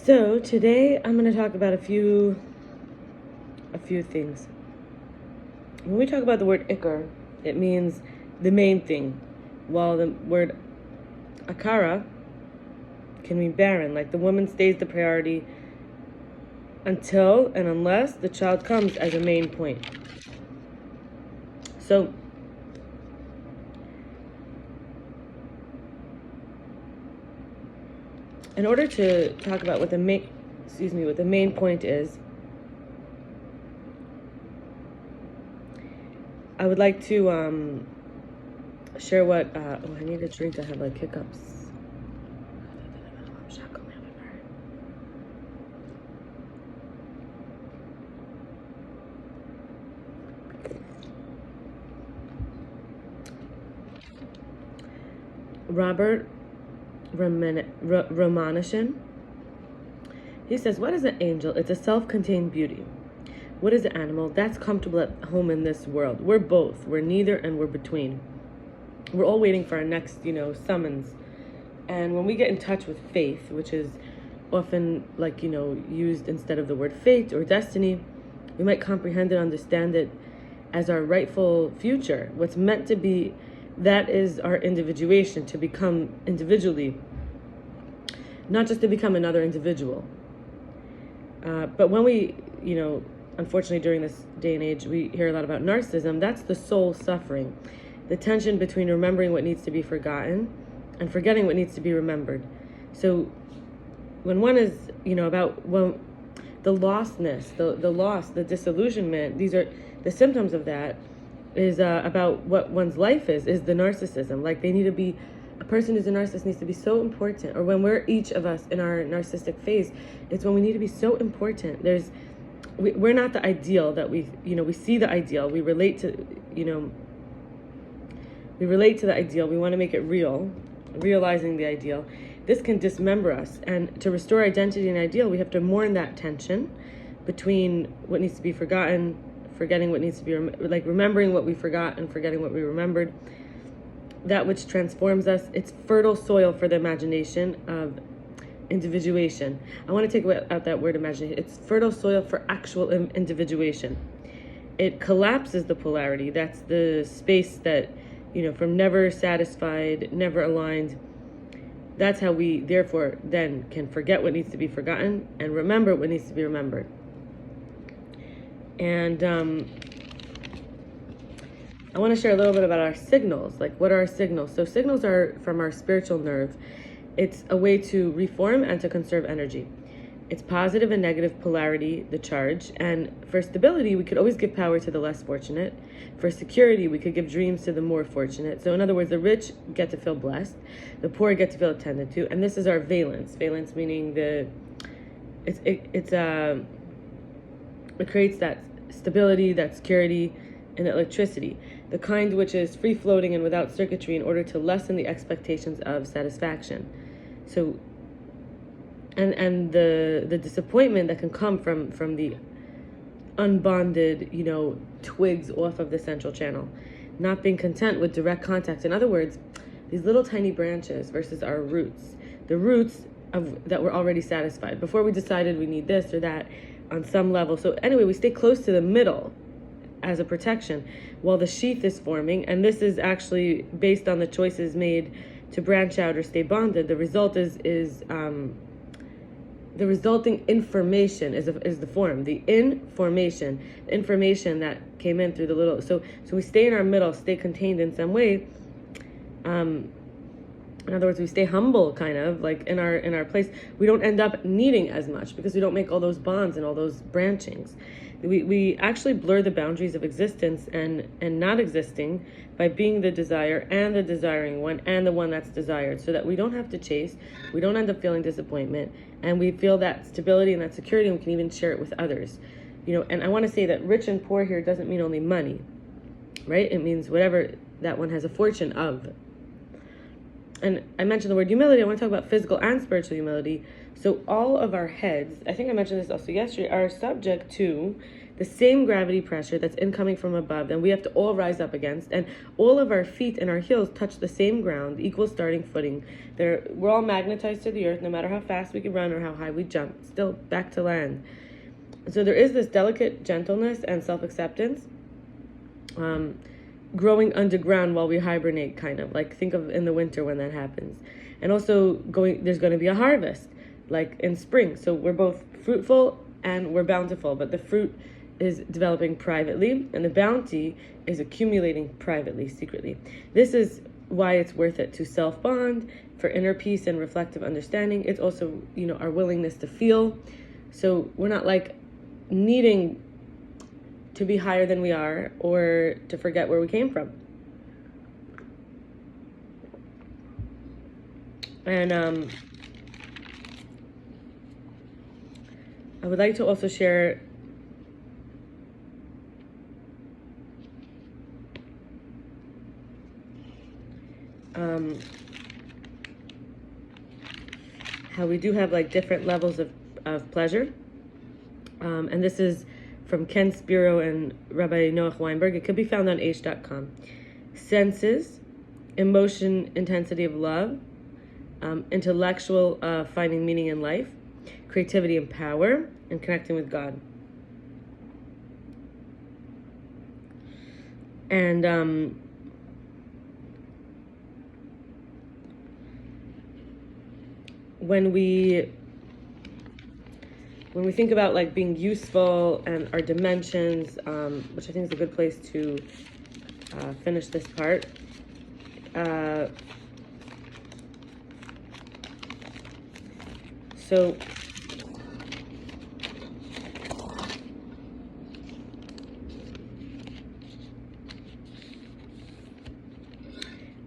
So today I'm going to talk about a few things. When we talk about the word ikar, it means the main thing, while the word akara can mean barren, like the woman stays the priority until and unless the child comes as a main point. So in order to talk about what the main point is, I would like to share what I need a drink. I have like hiccups. Robert Romanyshyn, he says, what is an angel? It's a self-contained beauty. What is an animal? That's comfortable at home in this world. We're both. We're neither and we're between. We're all waiting for our next, summons. And when we get in touch with faith, which is often used instead of the word fate or destiny, we might comprehend and understand it as our rightful future. What's meant to be, that is our individuation, to become individually, not just to become another individual. But when we, unfortunately during this day and age, we hear a lot about narcissism. That's the soul suffering, the tension between remembering what needs to be forgotten and forgetting what needs to be remembered. So when one is, about the lostness, the loss, the disillusionment, these are the symptoms of that, is about what one's life is the narcissism. Like a person who's a narcissist needs to be so important, or when we're each of us in our narcissistic phase, it's when we need to be so important. We're not the ideal that we see the ideal. We relate to the ideal. We want to make it real, realizing the ideal. This can dismember us, and to restore identity and ideal, we have to mourn that tension between what needs to be forgotten, forgetting what needs to be remembering what we forgot and forgetting what we remembered. That which transforms us, it's fertile soil for the imagination of individuation. I want to take out that word imagination. It's fertile soil for actual individuation. It collapses the polarity. That's the space that, from never satisfied, never aligned. That's how we, therefore, then can forget what needs to be forgotten and remember what needs to be remembered. And I want to share a little bit about our signals. Like, what are our signals? So signals are from our spiritual nerve. It's a way to reform and to conserve energy. It's positive and negative polarity, the charge. And for stability, we could always give power to the less fortunate. For security, we could give dreams to the more fortunate. So in other words, the rich get to feel blessed. The poor get to feel attended to. And this is our valence. Valence meaning it creates that stability, that security, and electricity. The kind which is free-floating and without circuitry in order to lessen the expectations of satisfaction. So, and the disappointment that can come from the unbonded, twigs off of the central channel. Not being content with direct contact. In other words, these little tiny branches versus our roots. The roots that were already satisfied before we decided we need this or that on some level. So anyway, we stay close to the middle as a protection while the sheath is forming, and this is actually based on the choices made to branch out or stay bonded. The result is the resulting information is the form, the information that came in through the little. So we stay in our middle, stay contained in some way. In other words, we stay humble, kind of like in our place. We don't end up needing as much because we don't make all those bonds and all those branchings. We actually blur the boundaries of existence and not existing by being the desire and the desiring one and the one that's desired, so that we don't have to chase, we don't end up feeling disappointment, and we feel that stability and that security, and we can even share it with others. And I want to say that rich and poor here doesn't mean only money, right? It means whatever that one has a fortune of. And I mentioned the word humility. I want to talk about physical and spiritual humility. So all of our heads, I think I mentioned this also yesterday, are subject to the same gravity pressure that's incoming from above, and we have to all rise up against, and all of our feet and our heels touch the same ground, equal starting footing. We're all magnetized to the earth, no matter how fast we can run or how high we jump, still back to land. So there is this delicate gentleness and self-acceptance growing underground while we hibernate, kind of. Like, think of in the winter when that happens. And also there's going to be a harvest, like in spring. So we're both fruitful and we're bountiful, but the fruit is developing privately and the bounty is accumulating privately, secretly. This is why it's worth it to self-bond for inner peace and reflective understanding. It's also, our willingness to feel. So we're not like needing to be higher than we are or to forget where we came from. And I would like to also share how we do have like different levels of pleasure. And this is from Ken Spiro and Rabbi Noach Weinberg. It could be found on h.com. Senses, emotion, intensity of love, intellectual finding meaning in life, creativity and power, and connecting with God. And when we think about like being useful and our dimensions, which I think is a good place to finish this part. So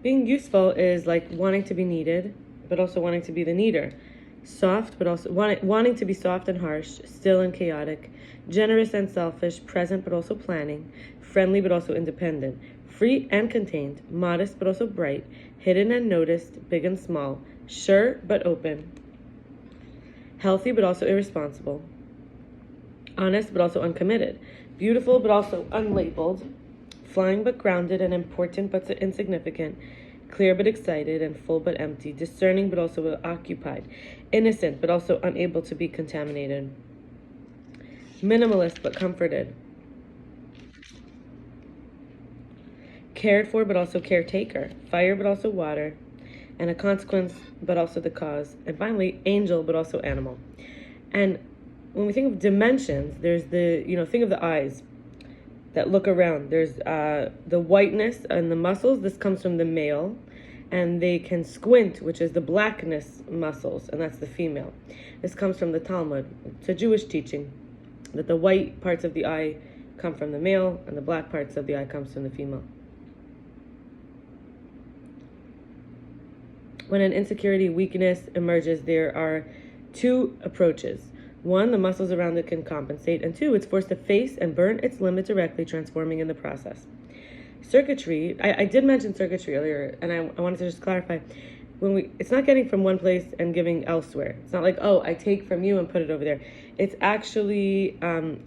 being useful is like wanting to be needed, but also wanting to be the needer. Soft, but also wanting to be soft and harsh, still and chaotic, generous and selfish, present but also planning, friendly but also independent, free and contained, modest but also bright, hidden and noticed, big and small, sure but open, healthy but also irresponsible, honest but also uncommitted, beautiful but also unlabeled, flying but grounded, and important but insignificant, clear but excited, and full but empty, discerning but also occupied, innocent but also unable to be contaminated, minimalist but comforted, cared for but also caretaker, fire but also water, and a consequence but also the cause, and finally angel but also animal. And when we think of dimensions, there's think of the eyes that look around. There's the whiteness and the muscles. This comes from the male. And they can squint, which is the blackness muscles, and that's the female. This comes from the Talmud. It's a Jewish teaching that the white parts of the eye come from the male and the black parts of the eye comes from the female. When an insecurity, weakness emerges, there are two approaches. One, the muscles around it can compensate, and two, it's forced to face and burn its limit directly, transforming in the process. Circuitry, I did mention circuitry earlier, and I wanted to just clarify. It's not getting from one place and giving elsewhere. It's not like, oh, I take from you and put it over there. It's actually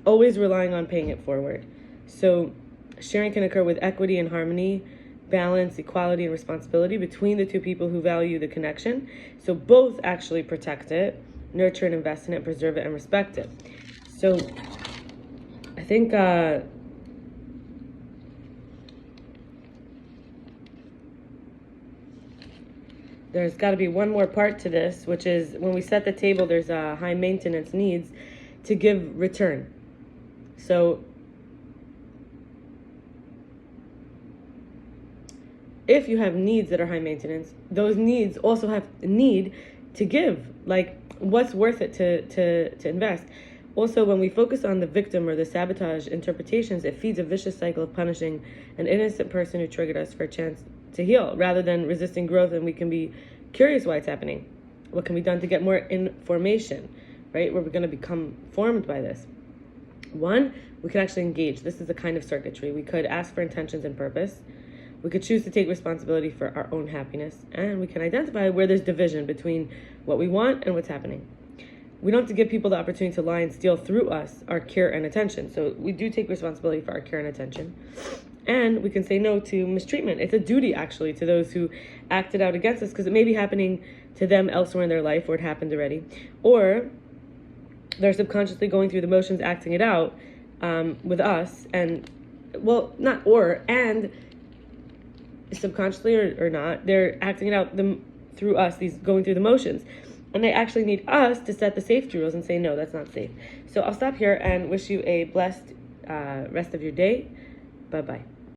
always relying on paying it forward. So sharing can occur with equity and harmony, balance, equality, and responsibility between the two people who value the connection. So both actually protect it, nurture and invest in it, preserve it, and respect it. So I think there's got to be one more part to this, which is when we set the table, there's high maintenance needs to give return. So if you have needs that are high maintenance, those needs also have need to give. Like, what's worth it to invest? Also, when we focus on the victim or the sabotage interpretations, it feeds a vicious cycle of punishing an innocent person who triggered us for a chance to heal, rather than resisting growth. And we can be curious why it's happening. What can be done to get more information, right? Where we're going to become formed by this. One, we could actually engage. This is a kind of circuitry. We could ask for intentions and purpose. We could choose to take responsibility for our own happiness. And we can identify where there's division between what we want and what's happening. we don't have to give people the opportunity to lie and steal through us our care and attention. So we do take responsibility for our care and attention. And we can say no to mistreatment. It's a duty, actually, to those who acted out against us, because it may be happening to them elsewhere in their life, or it happened already. Or they're subconsciously going through the motions, acting it out with us. And, well, not or, and subconsciously or not, they're acting it out through us, these going through the motions. And they actually need us to set the safety rules and say, no, that's not safe. So I'll stop here and wish you a blessed rest of your day. Bye-bye.